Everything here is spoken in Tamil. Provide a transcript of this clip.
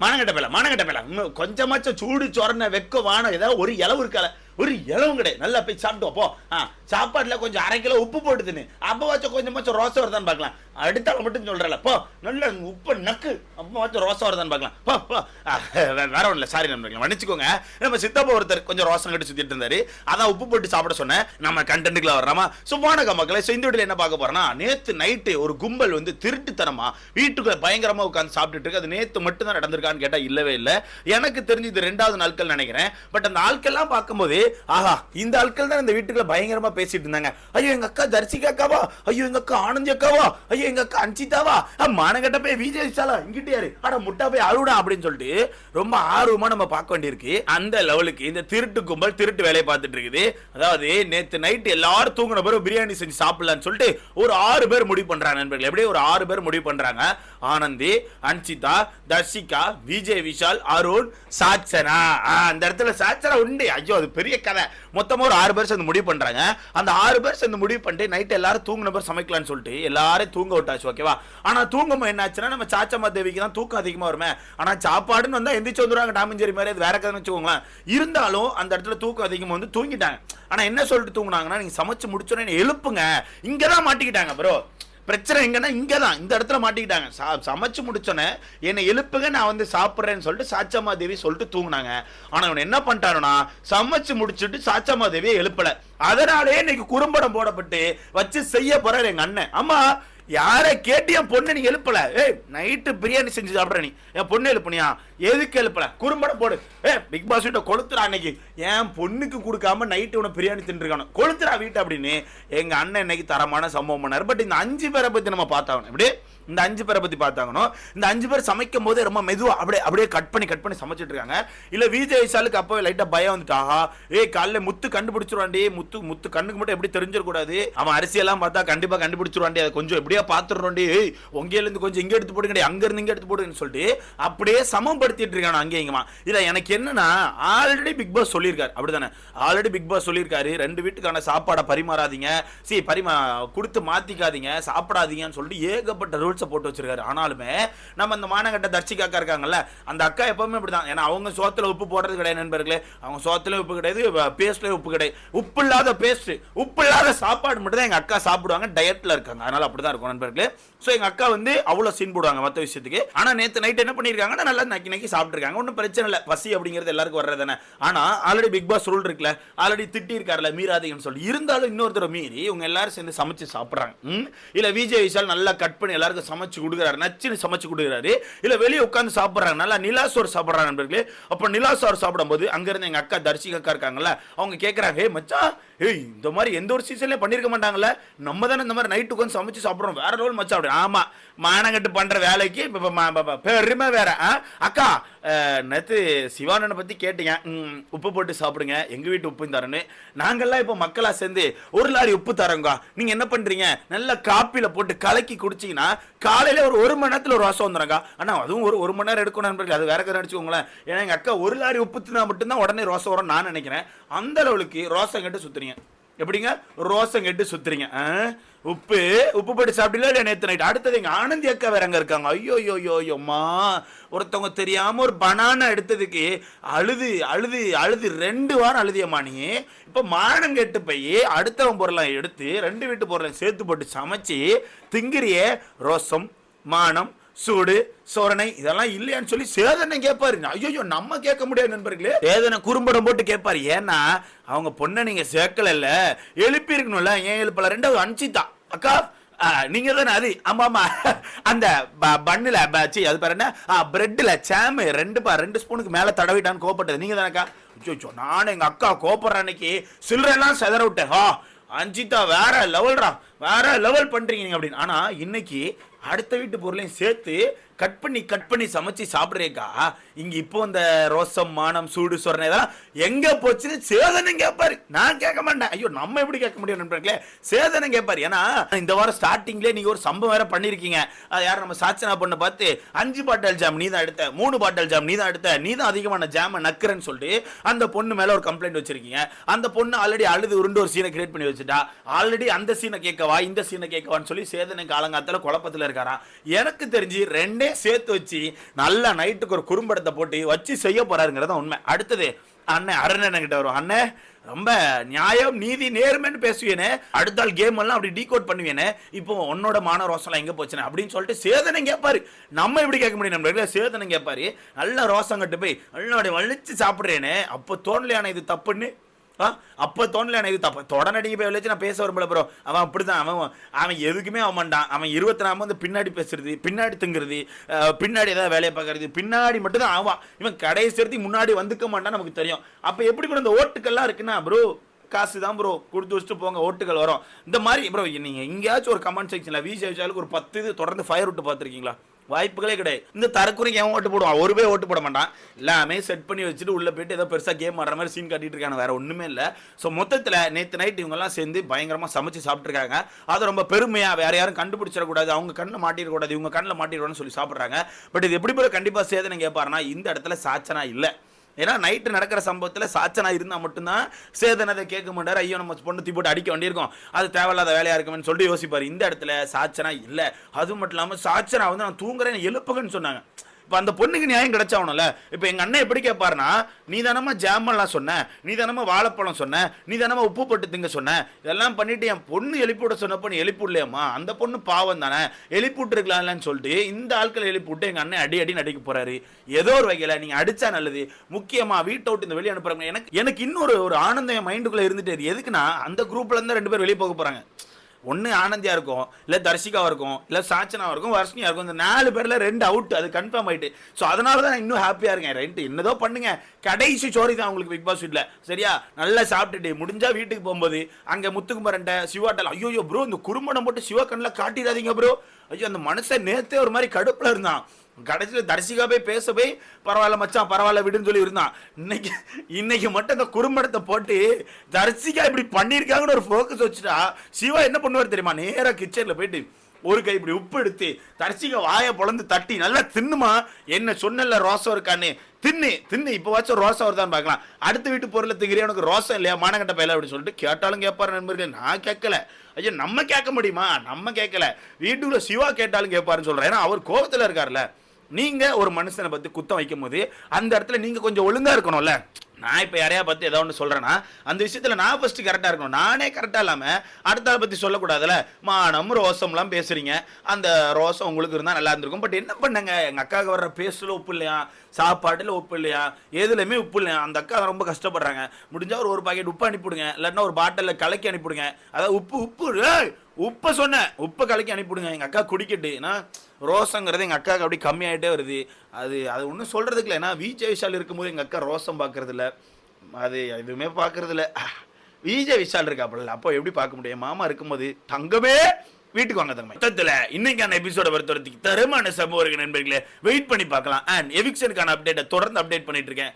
மானங்கட்ட பேல கொஞ்சமாச்சும் சூடு சொரண வெக்க வானம் ஏதாவது ஒரு இளவு இருக்கால, ஒரு இளவும் கிடையாது. நல்லா போய் சாப்பிட்டு போ. சாப்பாடுல கொஞ்சம் 1/2 கிலோ உப்பு போட்டு தின்னு, அப்ப வச்சும் கொஞ்சமாச்சும் ரோசை வருதான்னு பார்க்கலாம். அடுத்தால மட்டும் சொல்றல போ, நல்ல உப்பு நக்கு, அப்ப வச்சும் ரோசை வருதான்னு பார்க்கலாம். போ போ. வேற ஒண்ணு இல்ல, சாரி நண்பர்களே, மன்னிச்சுக்கோங்க. நம்ம சித்தப்பா ஒருத்தர் கொஞ்சம் ரோசம் கட்டி சுத்திட்டு இருந்தாரு, அதான் உப்பு போட்டு சாப்பிட சொன்னேன். நம்ம கண்டென்ட்டுக்குள்ள வர்றோமா? சும்மானக மக்களை இந்த வீடியோல என்ன பார்க்க போறோம்னா, நேத்து நைட்டு ஒரு கும்பல் வந்து திருட்டுத்தனமா வீட்டுக்குள்ள பயங்கரமா உட்கார்ந்து சாப்பிட்டுட்டு இருக்கு. அது நேத்து மட்டும் தான் நடந்திருக்கான்னு கேட்டா இல்லவே இல்லை. எனக்கு தெரிஞ்சு இது 2வது நாட்கள் நினைக்கிறேன். பட் அந்த ஆட்கள்லாம் பார்க்கும்போது ஆஹா, இந்த ஆட்கள் தான் இந்த வீட்டுக்குள்ள பயங்கரமா பேசிட்டு இருந்தாங்க. ஐயோ எங்க அக்கா தர்சிகா அக்காவா, ஐயோ எங்க அக்கா ஆனந்தி அக்காவா, ஐயோ எங்க அக்கா அஞ்சிதாவா, மானகட்ட போய் விஜய் விசாலா இங்கிட்டு யாரு, அட முட்டா போய் அழுடா அப்படின்னு சொல்லிட்டு ரொம்ப ஆர்வமா நம்ம பார்க்க வேண்டியிருக்கு. அந்த லெவலுக்கு இந்த திருட்டு கும்பல் திருட்டு வேலையை பார்த்துட்டு இருக்குது. அதாவது நேத்து நைட் எல்லாரும் தூங்கின பிறகு பிரியாணி செஞ்சு சாப்பிடலாம்னு சொல்லிட்டு ஒரு 6 பேர் முடிவு பண்றாங்க நண்பர்கள். எப்படியே ஒரு 6 பேர் முடிவு பண்றாங்க. ஆனந்தி, அன்சிதா, தர்சிகா, விஜய் விஷால், அருண், சாச்சனா. அந்த இடத்துல சாச்சனா உண்டு. ஐயோ அது பெரிய கதை. மொத்தமா ஒரு 6 பேர் சேர்ந்து முடிவு பண்றாங்க. அந்த 6 பேர் சேர்ந்து முடிவு பண்ணிட்டு நைட் எல்லாரும் தூங்கின பேர் சமைக்கலாம்னு சொல்லிட்டு எல்லாரும் தூங்க விட்டாச்சு. ஓகேவா? ஆனா தூங்கும் என்ன ஆச்சுன்னா, நம்ம சாச்சம்மா தேவிக்கு தான் தூக்கம் அதிகமா வருமே. ஆனா சாப்பாடுன்னு வந்தா எந்திரிச்சு வந்துருவாங்க, டாமஞ்சேரி மாதிரி. அது வேற கதைன்னு வச்சுக்கோங்களேன். இருந்தாலும் அந்த இடத்துல தூக்கம் அதிகமா வந்து தூங்கிட்டாங்க. ஆனா என்ன சொல்லிட்டு தூங்குனாங்கன்னா, நீங்க சமைச்சு முடிச்சோன்னு எழுப்புங்க. இங்கதான் மாட்டிக்கிட்டாங்க ப்ரோ. பிரச்சனை எங்கன்னா இங்கதான், இந்த இடத்துல மாட்டிக்கிட்டாங்க. சமைச்சு முடிச்சோன்னே என்னை எழுப்புங்க, நான் வந்து சாப்பிட்றேன்னு சொல்லிட்டு சாச்சம்மா தேவி சொல்லிட்டு தூங்கினாங்க. ஆனா இவன் என்ன பண்ணிட்டாருன்னா, சமைச்சு முடிச்சுட்டு சாச்சம்மா தேவியை எழுப்பல. அதனாலே இன்னைக்கு குறும்படம் போடப்பட்டு வச்சு செய்ய போறாரு எங்க அண்ணன். ஆமா, யாரை கேட்டு என் பொண்ணு நீ எழுப்பல? நைட்டு பிரியாணி செஞ்சு சாப்பிட்ற, நீ என் பொண்ணு எழுப்புனியா? எதுக்கு எழுப்பல? குறும்படம் போடு. பிக் பாஸ் வீட்டை கொளுத்துறா. அன்னைக்கு என் பொண்ணுக்கு கொடுக்காம நைட்டு உன பிரியாணி தின்றுக்கானு கொளுத்துறா வீட்டை அப்படின்னு எங்க அண்ணன் இன்னைக்கு தரமான சம்பவம் பண்ணாரு. பட் இந்த 5 பேரை பத்தி நம்ம பார்த்தாகணும். இப்படி இந்த 5 பேரை பத்தி பார்த்தாங்கணும். இந்த 5 பேர் சமைக்கும் போது ரொம்ப மெதுவா அப்படியே கட் பண்ணி சமைச்சிட்டு இருக்காங்க. இல்ல விஜய் விஷாலுக்கு அப்பவே லைட்டா பயம் வந்துட்டாஹா, காலைல முத்து கண்டுபிடிச்சிருவாண்டி, முத்து கண்ணுக்கு மட்டும் எப்படி தெரிஞ்சிடக்கூடாது, அவன் அரிசியெல்லாம் பார்த்தா கண்டிப்பா கண்டுபிடிச்சிருவாண்டி, அதை கொஞ்சம் எப்படியா பாத்துறோண்டி, உங்கையில இருந்து கொஞ்சம் இங்க எடுத்து போடுங்க, அங்க இருந்து இங்க எடுத்து போடுங்கன்னு சொல்லிட்டு அப்படியே சமப்படுத்திட்டு இருக்கானு அங்கே இங்கமா. இதுல எனக்கு என்னன்னா, ஆல்ரெடி பிக் பாஸ் சொல்லியிருக்காரு. அப்படித்தானே? ஆல்ரெடி பிக் பாஸ் சொல்லியிருக்காரு, 2 வீட்டுக்கான சாப்பாடை பரிமாறாதீங்க, கொடுத்து மாத்திக்காதீங்க, சாப்பிடாதீங்கன்னு சொல்லிட்டு ஏகப்பட்ட ரூல்ஸ் போட்டு வச்சிருக்காரு. ஆனாலுமே நம்ம இந்த மானகட்ட தர்சிகா அக்கா இருக்காங்கல்ல, அந்த அக்கா எப்பவுமே இப்படிதான். ஏன்னா அவங்க சோத்துல உப்பு போடுறது கிடையாது நண்பர்களே. அவங்க சோத்துல உப்பு கிடையாது, பேஸ்ட்ல உப்பு கிடையாது. உப்பு இல்லாத பேஸ்ட், உப்பு இல்லாத சாப்பாடு மட்டும் தான் எங்க அக்கா சாப்பிடுவாங்க. டயட்ல இருக்காங்க, அதனால அப்படிதான் இருக்கும் நண்பர்களே. சோ எங்க அக்கா வந்து அவ்வளவு சீன் போடுவாங்க மத்த விஷயத்துக்கு. ஆனா நேத்து நைட் என்ன பண்ணிருக்காங்கன்னா, நல்லா நக்கி சாப்பிட்டுருக்காங்க. ஒன்னும் பிரச்சனை இல்லை, பசி அப்படிங்கிறது எல்லாருக்கும் வர்றதானே. ஆனா ஆல்ரெடி பிக் பாஸ் ரூல் இருக்குல்ல, ஆல்ரெடி திட்டி இருக்காருல மீறாதீங்கன்னு சொல்லி. இருந்தாலும் இன்னொருத்தர மீறி இவங்க எல்லாரும் சேர்ந்து சமைச்சு சாப்பிடுறாங்க. இல்ல விஜய் விஷால் நல்லா கட் பண்ணி எல்லாருக்கும் சமைச்சு கொடுக்குறாரு, நச்சுன்னு சமைச்சு கொடுக்குறாரு. இல்ல வெளியே உட்காந்து சாப்பிடுறாங்க, நல்லா நிலாசோர் சாப்பிடுறாங்க நண்பர்களே. அப்ப நிலாசோர் சாப்பிடும்போது அங்க இருந்து எங்க அக்கா தர்சிகா அக்கா இருக்காங்கல்ல, அவங்க கேட்கறாங்க, மச்சான் இந்த மாதிரி எந்த ஒரு சீசன்லயும் பண்ணிருக்க மாட்டாங்கல்ல, நம்ம தானே இந்த மாதிரி நைட்டு உட்காந்து சமைச்சு சாப்பிடுறோம், வேற ரோல் மச்சா அப்படி. ஆமா, மானங்கட்டு பண்ற வேலைக்கு பெருமை வேற. அக்கா நேத்து சிவானனை பத்தி கேட்டீங்க, உப்பு போட்டு சாப்பிடுங்க, எங்க வீட்டு உப்பு தரேன்னு. நாங்கெல்லாம் இப்போ மக்களா சேர்ந்து 1 லாரி உப்பு தரோங்க. நீங்க என்ன பண்றீங்க, நல்ல காப்பில போட்டு கலக்கி குடிச்சீங்கன்னா காலையில ஒரு மணி நேரத்துல ஒரு வாசம் வந்துடுங்க. ஆனா அதுவும் ஒரு மணி நேரம் எடுக்கணும் நண்பர்கள், அது வேற கதை அடிச்சுக்கோங்களேன். ஏன்னா எங்க அக்கா 1 லாரி உப்பு தின்னா மட்டும்தான் உடனே ரோசம் வரும் நான் நினைக்கிறேன். அந்த லெவலுக்கு ரோசம் கட்டு சுத்துறீங்க. எப்படிங்க ரோசம் கட்டு சுத்துறீங்க? உப்பு போட்டு சாப்பிடல இல்லையா நேத்து நைட்? அடுத்தது எங்க ஆனந்தி அக்கா வேற அங்க இருக்காங்க. ஐயோமா, ஒருத்தவங்க தெரியாம ஒரு பனானா எடுத்ததுக்கு அழுது 2 வாரம் அழுதியம்மா. நீ இப்ப மானம் கெட்டு போய் அடுத்தவன் பொருளாம் எடுத்து 2 வீட்டு பொருளையும் சேர்த்து போட்டு சமைச்சு திங்கிறியே. ரோசம், மானம், சூடு, சோரணை இதெல்லாம் இல்லையான்னு சொல்லி சேதனை கேட்பாரு. ஐயோ நம்ம கேட்க முடியாது நண்பர்களே, சேதனை குறும்படம் போட்டு கேட்பாரு. ஏன்னா அவங்க பொண்ணை நீங்க சேர்க்கல, எழுப்பி இருக்கணும்ல. ஏன் எழுப்பல? 2வது அன்சிதா அக்கா நீங்க தானே அது? ஆமா, அந்த பண்ணுல அது பேர் என்ன, பிரெட்ல சாம் 2 ஸ்பூனுக்கு மேல தடவிட்டான்னு கோப்பட்டது நீங்க தானக்கா? நானும் எங்க அக்கா கோப்படுற அன்னைக்கு சில்லறையெல்லாம் செதற விட்டேன். அஞ்சிதா வேற லெவல் பண்றீங்க நீங்க அப்படின்னு. ஆனா இன்னைக்கு அடுத்த வீட்டு பொருளையும் சேர்த்து கட் பண்ணி சமைச்சு சாப்பிடுறேக்கா. இங்க இப்போ இந்த ரோசம், மானம், சூடு, சொரணை இதெல்லாம் எங்க போச்சுன்னு சேதனை கேட்பாரு. நான் கேட்க மாட்டேன். ஐயோ நம்ம எப்படி கேட்க முடியும் நண்பர்களே, சேதனை கேட்பாரு. ஏன்னா இந்த வாரம் ஸ்டார்டிங்லேயே நீங்க ஒரு சம்பவம் வேற பண்ணிருக்கீங்க. யாரும் நம்ம சாச்சனா பொண்ணை பார்த்து 5 பாட்டில் ஜாம் நீ தான் எடுத்த, 3 பாட்டில் ஜாம் நீ தான் எடுத்த, நீ தான் அதிகமான ஜாம நக்குறன்னு சொல்லிட்டு அந்த பொண்ணு மேல ஒரு கம்ப்ளைண்ட் வச்சிருக்கீங்க. அந்த பொண்ணு ஆல்ரெடி அழுது உருண்டு ஒரு சீனை கிரியேட் பண்ணி வச்சுட்டா. ஆல்ரெடி அந்த சீனை கேட்கவா இந்த சீனை கேட்கவான்னு சொல்லி சேதனை காலங்காலத்துல குழப்பத்துல இருக்காராம். எனக்கு தெரிஞ்சு 2 மூணையும் சேர்த்து வச்சு நல்லா நைட்டுக்கு ஒரு குறும்படத்தை போட்டு வச்சு செய்ய போறாருங்கிறத உண்மை. அடுத்தது அண்ணன் அரணன் கிட்ட வரும். அண்ணன் ரொம்ப நியாயம் நீதி நேர்மைன்னு பேசுவேனே, அடுத்த ஆள் கேம் எல்லாம் அப்படி டீகோட் பண்ணுவேனே, இப்போ உன்னோட மான ரோசம் எங்க போச்சுன்னு அப்படின்னு சொல்லிட்டு சேதனை கேட்பாரு. நம்ம எப்படி கேட்க முடியும் நண்பர்களே? சேதனை கேட்பாரு. நல்ல ரோசம் கட்டு போய் நல்ல வலிச்சு சாப்பிடுறேனே, அப்போ தோணலையான இது தப்புன்னு. அப்போ தோணல இது தப்பு. தொடனடிக்கு போய் வச்சு நான் பேச வரும்போது ப்ரோ அவன் அப்படிதான், அவன் எதுக்குமே அவன் மாட்டான். அவன் 24 வந்து பின்னாடி பேசுறது, பின்னாடி திங்குறது, பின்னாடி ஏதாவது வேலையை பார்க்கறது, பின்னாடி மட்டும் தான் ஆவான். இவன் கடைசி முன்னாடி வந்துக்க மாட்டான்னு நமக்கு தெரியும். அப்போ எப்படி கூட இந்த ஓட்டுக்கள்லாம் இருக்குன்னா ப்ரோ காசு தான் ப்ரோ, கொடுத்து வச்சுட்டு போங்க ஓட்டுகள் வரும். இந்த மாதிரி ப்ரோ நீங்கள் எங்கேயாச்சும் ஒரு கமெண்ட் செக்ஷனில் விஜய் ஒரு 10 இது தொடர்ந்து ஃபயர் விட்டு பார்த்துருக்கீங்களா? வாய்ப்புகளே கிடையாது. இந்த தரக்குறைக்கு எவன் ஓட்டு போடுவான்? ஒரு பேர் ஓட்டு போட மாட்டான். எல்லாமே செட் பண்ணி வச்சுட்டு உள்ள போயிட்டு ஏதோ பெருசாக கேம் ஆடுற மாதிரி சீன் காட்டிட்டு இருக்காங்க, வேற ஒன்றுமே இல்லை. ஸோ மொத்தத்தில் நேற்று நைட் இவங்கெல்லாம் சேர்ந்து பயங்கரமாக சமைச்சு சாப்பிட்ருக்காங்க. அது ரொம்ப பெருமையாக வேற யாரும் கண்டுபிடிச்சிடக்கூடாது, அவங்க கண்ணில் மாட்டிடக்கூடாது, இவங்க கண்ணில் மாட்டிடக்கூடாதுன்னு சொல்லி சாப்பிட்றாங்க. பட் இது எப்படி போல கண்டிப்பாக சேதனை கேட்பாருன்னா இந்த இடத்துல சாச்சனா இல்லை. ஏன்னா நைட்டு நடக்கிற சம்பவத்தில் சாச்சனா இருந்தால் மட்டும்தான் சேதனை அதை கேட்க மாட்டார். ஐயோ நம்ம பொண்ணு தீ போட்டு அடிக்க வேண்டியிருக்கோம், அது தேவையில்லாத வேலையாக இருக்குமென்னு சொல்லிட்டு யோசிப்பார். இந்த இடத்துல சாச்சனா இல்லை. அதுவும் மட்டும் இல்லாமல் சாச்சனா வந்து நான் தூங்குறேன்னு எழுப்புங்கன்னு சொன்னாங்க. இப்போ அந்த பொண்ணுக்கு நியாயம் கிடைச்சாகணும்ல. இப்போ எங்கள் அண்ணன் எப்படி கேட்பாருன்னா, நீ தானம்மா ஜாமெல்லாம் சொன்ன, நீ தானம்மா வாழைப்பழம் சொன்ன, நீ தானம்மா உப்பு போட்டு திங்க சொன்ன, இதெல்லாம் பண்ணிட்டு என் பொண்ணு எழுப்பிவிட சொன்னப்போ நீ எழுப்பிவிடலையம்மா, அந்த பொண்ணு பாவம் தானே, எழுப்பிவிட்டுருக்கலாம்லன்னு சொல்லிட்டு இந்த ஆட்களை எழுப்பிவிட்டு எங்கள் அண்ணன் அடி நடிக்க போறாரு. ஏதோ ஒரு வகையில் நீங்கள் அடிச்சா நல்லது. முக்கியமாக வீட்டை விட்டு இந்த வெளியே அனுப்புறாங்க. எனக்கு இன்னொரு ஆனந்தம் என் மைண்டுக்குள்ளே இருந்துட்டு எதுக்குன்னா, அந்த குரூப்ல இருந்து 2 பேர் வெளியே போக போகிறாங்க. ஒன்று ஆனந்தியா இருக்கும், இல்லை தர்ஷிகாவாக இருக்கும், இல்லை சாச்சனாவாக இருக்கும், வர்ஷினியாக இருக்கும். இந்த 4 பேரில் 2 அவுட், அது கன்ஃபார்ம் ஆகிட்டு. ஸோ அதனால தான் நான் இன்னும் ஹாப்பியாக இருக்கேன். ரைட்டு என்னதோ பண்ணுங்க, கடைசி சோரி தான் உங்களுக்கு பிக் பாஸ் வீட்டில். சரியா? நல்லா சாப்பிட்டுட்டு முடிஞ்சா வீட்டுக்கு போகும்போது அங்கே முத்துக்குமரன்ட்ட சிவாட்டல், ஐயோ ப்ரோ இந்த குறும்படம் போட்டு சிவா கண்ணில் காட்டிடாதீங்க ப்ரோ. ஐயோ அந்த மனுஷன் நேற்றே ஒரு மாதிரி கடுப்பில் இருந்தான். கடைசியில் தர்ஷிகா போய் பேச போய் பரவாயில்ல மச்சான் பரவாயில்ல விடுன்னு சொல்லி இருந்தான். இன்னைக்கு மட்டும் இந்த குறும்படத்தை போட்டு தர்ஷிகா இப்படி பண்ணியிருக்காங்கன்னு ஒரு ஃபோக்கஸ் வச்சுட்டா சிவா என்ன பண்ணுவார் தெரியுமா? நேராக கிச்சனில் போயிட்டு ஒரு கை இப்படி உப்பு எடுத்து தர்ஷிகா வாயை பொழந்து தட்டி நல்லா தின்னுமா, என்ன சொன்னல ரோசம் இருக்கான்னு, தின்னு இப்போ வாச்சும் ரோசம் வருதான்னு பார்க்கலாம். அடுத்த வீட்டு பொருளை திங்கிறே உனக்கு ரோசம் இல்லையா மானகட்ட பையில அப்படின்னு சொல்லிட்டு கேட்டாலும் கேட்பாரு நண்பர்களே. நான் கேட்கல. ஐயோ நம்ம கேட்க முடியுமா? நம்ம கேட்கல. வீட்டுக்குள்ள சிவா கேட்டாலும் கேட்பாருன்னு சொல்றேன். ஏன்னா அவர் கோபத்தில் இருக்காருல்ல. நீங்க ஒரு மனுஷனை பத்தி குத்தம் வைக்கும் போது அந்த இடத்துல நீங்க கொஞ்சம் ஒழுங்கா இருக்கணும்ல. நான் இப்போ யாரையா பற்றி ஏதோ ஒன்று சொல்கிறேன்னா அந்த விஷயத்தில் நான் ஃபஸ்ட்டு கரெக்டாக இருக்கணும். நானே கரெக்டாக இல்லாமல் அடுத்த ஆளை பற்றி சொல்லக்கூடாதுல்ல. மானம் ரோசம்லாம் பேசுகிறீங்க, அந்த ரோசம் உங்களுக்கு இருந்தால் நல்லா இருந்திருக்கும். பட் என்ன பண்ணங்க, எங்கள் அக்காவுக்கு வர்ற பேஸ்ட்டில் உப்பு இல்லையா, சாப்பாட்டில் உப்பு இல்லையா, எதுலையுமே உப்பு இல்லையா. அந்த அக்கா ரொம்ப கஷ்டப்படுறாங்க. முடிஞ்சால் ஒரு பாக்கெட் உப்பு அனுப்பிவிடுங்க, இல்லைன்னா ஒரு பாட்டிலில் கலக்கி அனுப்பிவிடுங்க. அதாவது உப்பை சொன்னேன், உப்பை கலக்கி அனுப்பிவிடுங்க, எங்கள் அக்கா குடிக்கட்டு. ஏன்னா ரோசங்கிறது எங்கள் அக்காவுக்கு அப்படி கம்மியாகிட்டே வருது. அது ஒன்றும் சொல்கிறதுக்கு இல்லை. ஏன்னா விஜய் விஷால் இருக்கும்போது எங்கள் அக்கா ரோசம் பார்க்கறது இல்லை, அது எதுவுமே பார்க்கறது இல்லை. விஜய் விஷால் இருக்காப்புல, அப்போ எப்படி பார்க்க முடியும்? மாமா இருக்கும்போது தங்கமே வீட்டுக்கு வாங்க தங்கமே. மொத்தத்தில் இன்னைக்கான எபிசோட பொறுத்தவரைக்கும் தரமான சம்பவம் இருக்கு நண்பர்களே. வெயிட் பண்ணி பார்க்கலாம். அண்ட் எவிக்ஷனுக்கான அப்டேட்டை தொடர்ந்து அப்டேட் பண்ணிட்டு இருக்கேன்.